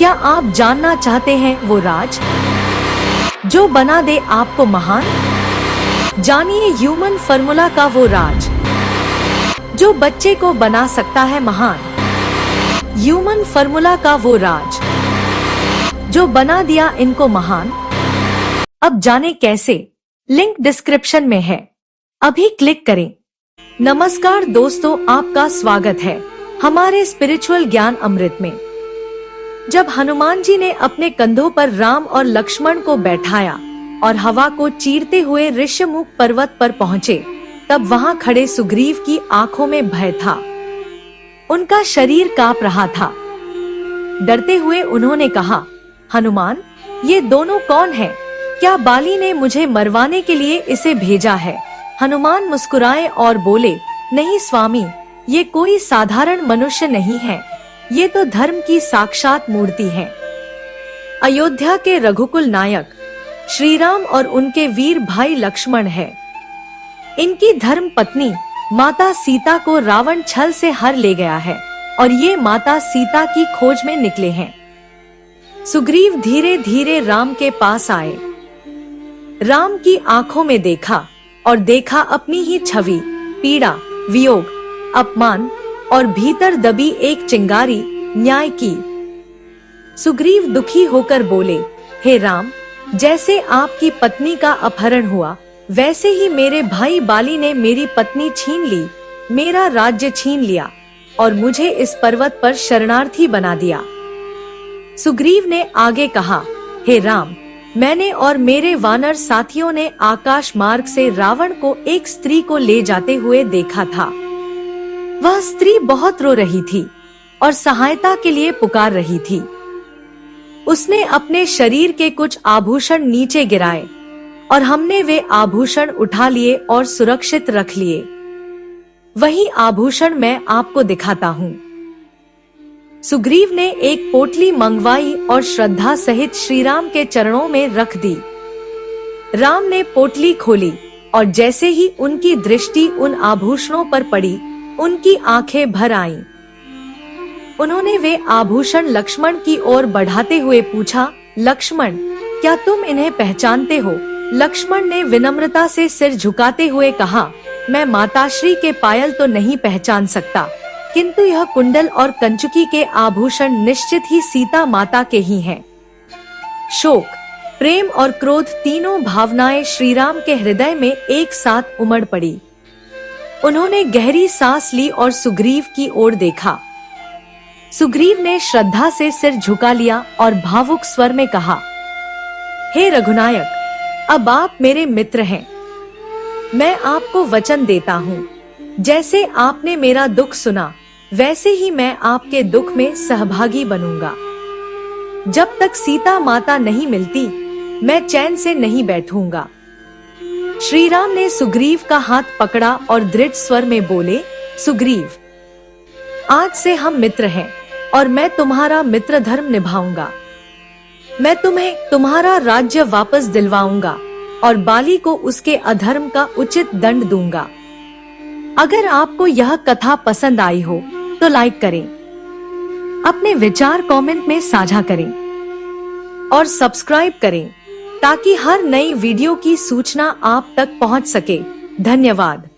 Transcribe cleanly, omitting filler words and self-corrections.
क्या आप जानना चाहते हैं वो राज जो बना दे आपको महान? जानिए ह्यूमन फॉर्मूला का वो राज जो बच्चे को बना सकता है महान। ह्यूमन फॉर्मूला का वो राज जो बना दिया इनको महान। अब जाने कैसे? लिंक डिस्क्रिप्शन में है, अभी क्लिक करें। नमस्कार दोस्तों, आपका स्वागत है हमारे स्पिरिचुअल ज्ञान अमृत में। जब हनुमान जी ने अपने कंधों पर राम और लक्ष्मण को बैठाया और हवा को चीरते हुए ऋष्यमुख पर्वत पर पहुँचे, तब वहाँ खड़े सुग्रीव की आंखों में भय था। उनका शरीर कांप रहा था। डरते हुए उन्होंने कहा, हनुमान, ये दोनों कौन है? क्या बाली ने मुझे मरवाने के लिए इसे भेजा है? हनुमान मुस्कुराए और बोले, नहीं स्वामी, ये कोई साधारण मनुष्य नहीं है, ये तो धर्म की साक्षात मूर्ति है। अयोध्या के रघुकुल नायक श्री राम और उनके वीर भाई लक्ष्मण है। इनकी धर्म पत्नी माता सीता को रावण छल से हर ले गया है और ये माता सीता की खोज में निकले हैं। सुग्रीव धीरे धीरे राम के पास आए। राम की आंखों में देखा और देखा अपनी ही छवि, पीड़ा, वियोग, अपमान और भीतर दबी एक चिंगारी न्याय की। सुग्रीव दुखी होकर बोले, हे राम, जैसे आपकी पत्नी का अपहरण हुआ, वैसे ही मेरे भाई बाली ने मेरी पत्नी छीन ली, मेरा राज्य छीन लिया और मुझे इस पर्वत पर शरणार्थी बना दिया। सुग्रीव ने आगे कहा, हे राम, मैंने और मेरे वानर साथियों ने आकाश मार्ग से रावण को एक स्त्री को ले जाते हुए देखा था। वह स्त्री बहुत रो रही थी और सहायता के लिए पुकार रही थी। उसने अपने शरीर के कुछ आभूषण नीचे गिराए और हमने वे आभूषण उठा लिए और सुरक्षित रख लिए। वही आभूषण मैं आपको दिखाता हूँ। सुग्रीव ने एक पोटली मंगवाई और श्रद्धा सहित श्रीराम के चरणों में रख दी। राम ने पोटली खोली और जैसे ही उनकी दृष्टि उन आभूषणों पर पड़ी, उनकी आंखें भर आईं। उन्होंने वे आभूषण लक्ष्मण की ओर बढ़ाते हुए पूछा, लक्ष्मण, क्या तुम इन्हें पहचानते हो? लक्ष्मण ने विनम्रता से सिर झुकाते हुए कहा, मैं माताश्री के पायल तो नहीं पहचान सकता, किंतु यह कुंडल और कंचुकी के आभूषण निश्चित ही सीता माता के ही हैं। शोक, प्रेम और क्रोध तीनों भावनाएं श्रीराम के हृदय में एक साथ उमड़ पड़ी। उन्होंने गहरी सांस ली और सुग्रीव की ओर देखा। सुग्रीव ने श्रद्धा से सिर झुका लिया और भावुक स्वर में कहा, हे रघुनायक, अब आप मेरे मित्र हैं। मैं आपको वचन देता हूँ, जैसे आपने मेरा दुख सुना, वैसे ही मैं आपके दुख में सहभागी बनूंगा। जब तक सीता माता नहीं मिलती, मैं चैन से नहीं बैठूंगा। श्रीराम ने सुग्रीव का हाथ पकड़ा और दृढ़ स्वर में बोले, सुग्रीव, आज से हम मित्र हैं और मैं तुम्हारा मित्र धर्म निभाऊंगा। मैं तुम्हें तुम्हारा राज्य वापस दिलवाऊंगा और बाली को उसके अधर्म का उचित दंड दूंगा। अगर आपको यह कथा पसंद आई हो तो लाइक करें, अपने विचार कमेंट में साझा करें और सब्सक्राइब करें ताकि हर नई वीडियो की सूचना आप तक पहुंच सके। धन्यवाद।